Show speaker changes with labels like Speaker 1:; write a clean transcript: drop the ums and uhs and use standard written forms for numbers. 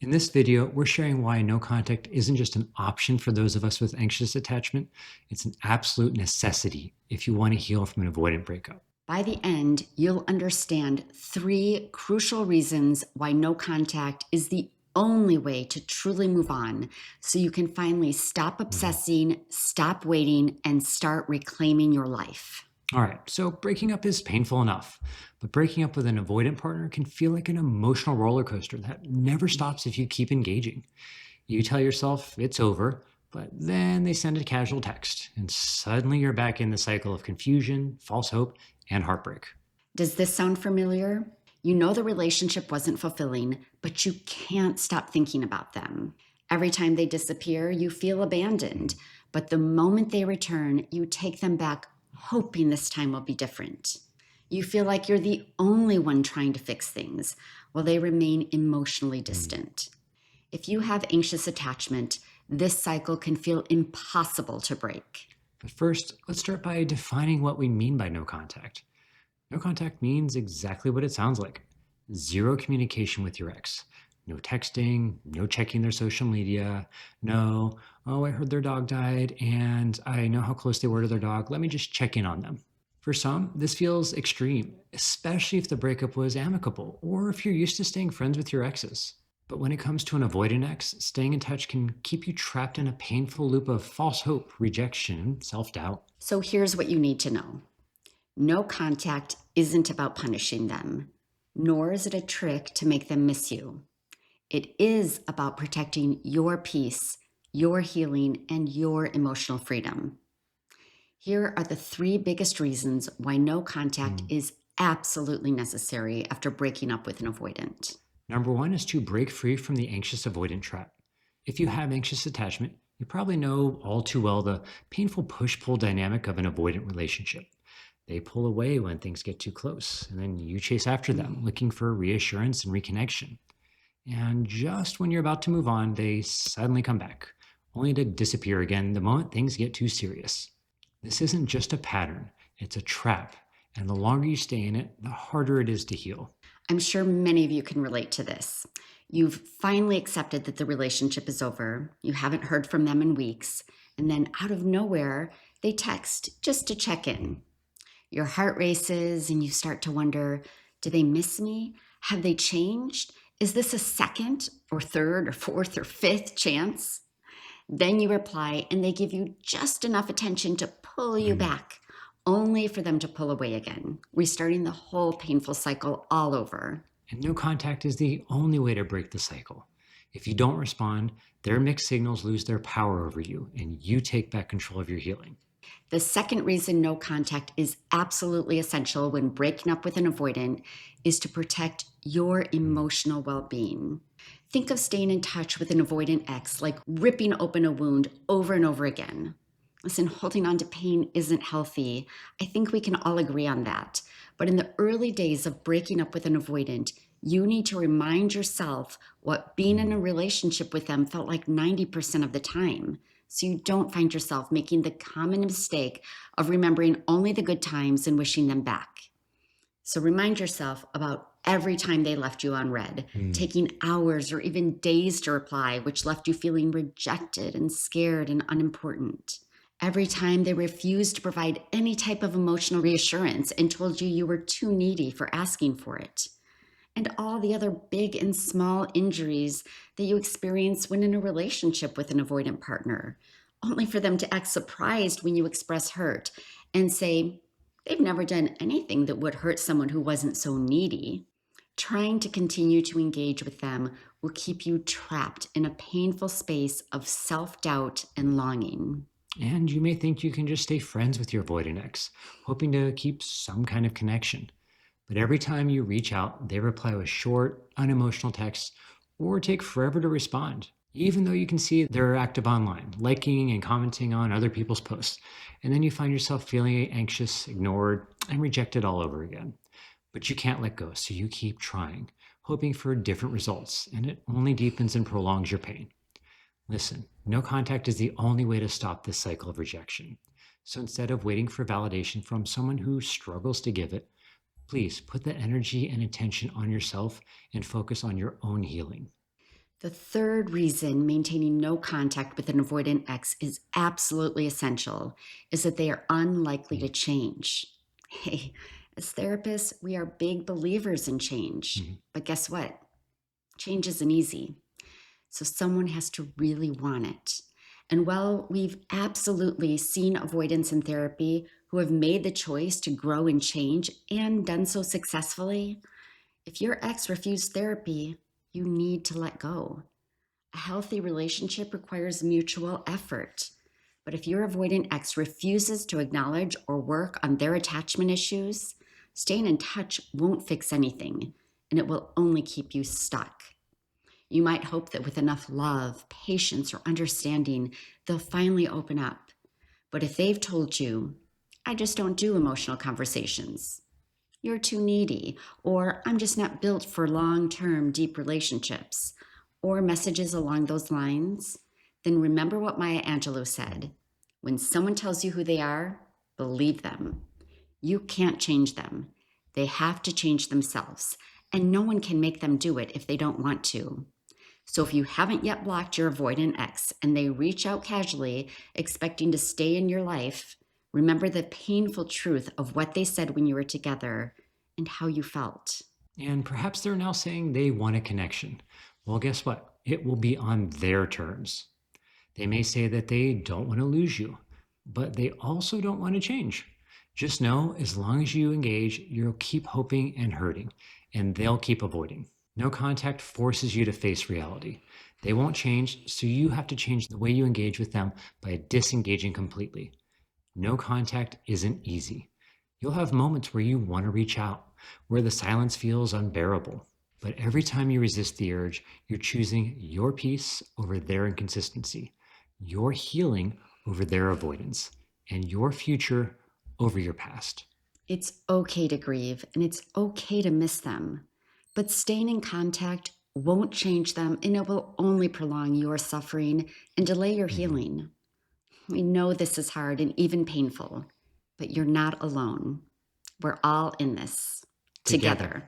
Speaker 1: In this video, we're sharing why no contact isn't just an option for those of us with anxious attachment, it's an absolute necessity if you want to heal from an avoidant breakup.
Speaker 2: By the end, you'll understand three crucial reasons why no contact is the only way to truly move on so you can finally stop
Speaker 1: Mhm.
Speaker 2: obsessing, stop waiting, and start reclaiming your life.
Speaker 1: All right, so breaking up is painful enough, but breaking up with an avoidant partner can feel like an emotional roller coaster that never stops if you keep engaging. You tell yourself it's over, but then they send a casual text, and suddenly you're back in the cycle of confusion, false hope, and heartbreak.
Speaker 2: Does this sound familiar? You know the relationship wasn't fulfilling, but you can't stop thinking about them. Every time they disappear, you feel abandoned, but the moment they return, you take them back, hoping this time will be different. You feel like you're the only one trying to fix things, while they remain emotionally
Speaker 1: Mm.
Speaker 2: distant. If you have anxious attachment, this cycle can feel impossible to break.
Speaker 1: But first, let's start by defining what we mean by no contact. No contact means exactly what it sounds like: zero communication with your ex. No texting, no checking their social media, no, oh, I heard their dog died and I know how close they were to their dog. Let me just check in on them. For some, this feels extreme, especially if the breakup was amicable or if you're used to staying friends with your exes. But when it comes to an avoidant ex, staying in touch can keep you trapped in a painful loop of false hope, rejection, self doubt.
Speaker 2: So here's what you need to know. No contact isn't about punishing them, nor is it a trick to make them miss you. It is about protecting your peace, your healing, and your emotional freedom. Here are the three biggest reasons why no contact is absolutely necessary after breaking up with an avoidant.
Speaker 1: Number one is to break free from the anxious avoidant trap. If you have anxious attachment, you probably know all too well the painful push pull dynamic of an avoidant relationship. They pull away when things get too close, and then you chase after them, looking for reassurance and reconnection. And just when you're about to move on, they suddenly come back, only to disappear again the moment things get too serious. This isn't just a pattern, it's a trap. And the longer you stay in it, the harder it is to heal.
Speaker 2: I'm sure many of you can relate to this. You've finally accepted that the relationship is over. You haven't heard from them in weeks. And then out of nowhere, they text just to check in. Your heart races and you start to wonder, do they miss me? Have they changed? Is this a second or third or fourth or fifth chance? Then you reply and they give you just enough attention to pull you
Speaker 1: Mm.
Speaker 2: back, only for them to pull away again, restarting the whole painful cycle all over.
Speaker 1: And no contact is the only way to break the cycle. If you don't respond, their mixed signals lose their power over you, and you take back control of your healing.
Speaker 2: The second reason no contact is absolutely essential when breaking up with an avoidant is to protect your
Speaker 1: Mm.
Speaker 2: emotional well being. Think of staying in touch with an avoidant ex like ripping open a wound over and over again. Listen, holding on to pain isn't healthy. I think we can all agree on that. But in the early days of breaking up with an avoidant, you need to remind yourself what being in
Speaker 1: Mm.
Speaker 2: a relationship with them felt like 90% of the time, so you don't find yourself making the common mistake of remembering only the good times and wishing them back. So remind yourself about every time they left you on red,
Speaker 1: Mm.
Speaker 2: taking hours or even days to reply, which left you feeling rejected and scared and unimportant. Every time they refused to provide any type of emotional reassurance and told you you were too needy for asking for it. And all the other big and small injuries that you experience when in a relationship with an avoidant partner, only for them to act surprised when you express hurt and say, they've never done anything that would hurt someone who wasn't so needy. Trying to continue to engage with them will keep you trapped in a painful space of self doubt and longing.
Speaker 1: And you may think you can just stay friends with your avoidant ex, hoping to keep some kind of connection. But every time you reach out, they reply with short, unemotional texts or take forever to respond, even though you can see they're active online, liking and commenting on other people's posts. And then you find yourself feeling anxious, ignored, and rejected all over again. But you can't let go, so you keep trying, hoping for different results, and it only deepens and prolongs your pain. Listen, no contact is the only way to stop this cycle of rejection. So instead of waiting for validation from someone who struggles to give it, please put that energy and attention on yourself and focus on your own healing.
Speaker 2: The third reason maintaining no contact with an avoidant ex is absolutely essential is that they are unlikely to change. Hey, as therapists, we are big believers in change.
Speaker 1: Mhm.
Speaker 2: But guess what? Change isn't easy. So someone has to really want it. And while we've absolutely seen avoidance in therapy who have made the choice to grow and change and done so successfully, if your ex refused therapy, you need to let go. A healthy relationship requires mutual effort. But if your avoidant ex refuses to acknowledge or work on their attachment issues, staying in touch won't fix anything, and it will only keep you stuck. You might hope that with enough love, patience, or understanding, they'll finally open up. But if they've told you, I just don't do emotional conversations, you're too needy, or I'm just not built for long term deep relationships, or messages along those lines, then remember what Maya Angelou said. When someone tells you who they are, believe them. You can't change them. They have to change themselves, and no one can make them do it if they don't want to. So if you haven't yet blocked your avoidant ex and they reach out casually, expecting to stay in your life, remember the painful truth of what they said when you were together and how you felt.
Speaker 1: And perhaps they're now saying they want a connection. Well, guess what? It will be on their terms. They may say that they don't want to lose you, but they also don't want to change. Just know as long as you engage, you'll keep hoping and hurting, and they'll keep avoiding. No contact forces you to face reality. They won't change, so you have to change the way you engage with them by disengaging completely. No contact isn't easy. You'll have moments where you want to reach out, where the silence feels unbearable. But every time you resist the urge, you're choosing your peace over their inconsistency, your healing over their avoidance, and your future over your past.
Speaker 2: It's okay to grieve and it's okay to miss them, but staying in contact won't change them and it will only prolong your suffering and delay your
Speaker 1: Mhm.
Speaker 2: healing. We know this is hard and even painful, but you're not alone. We're all in this
Speaker 1: Together.
Speaker 2: together.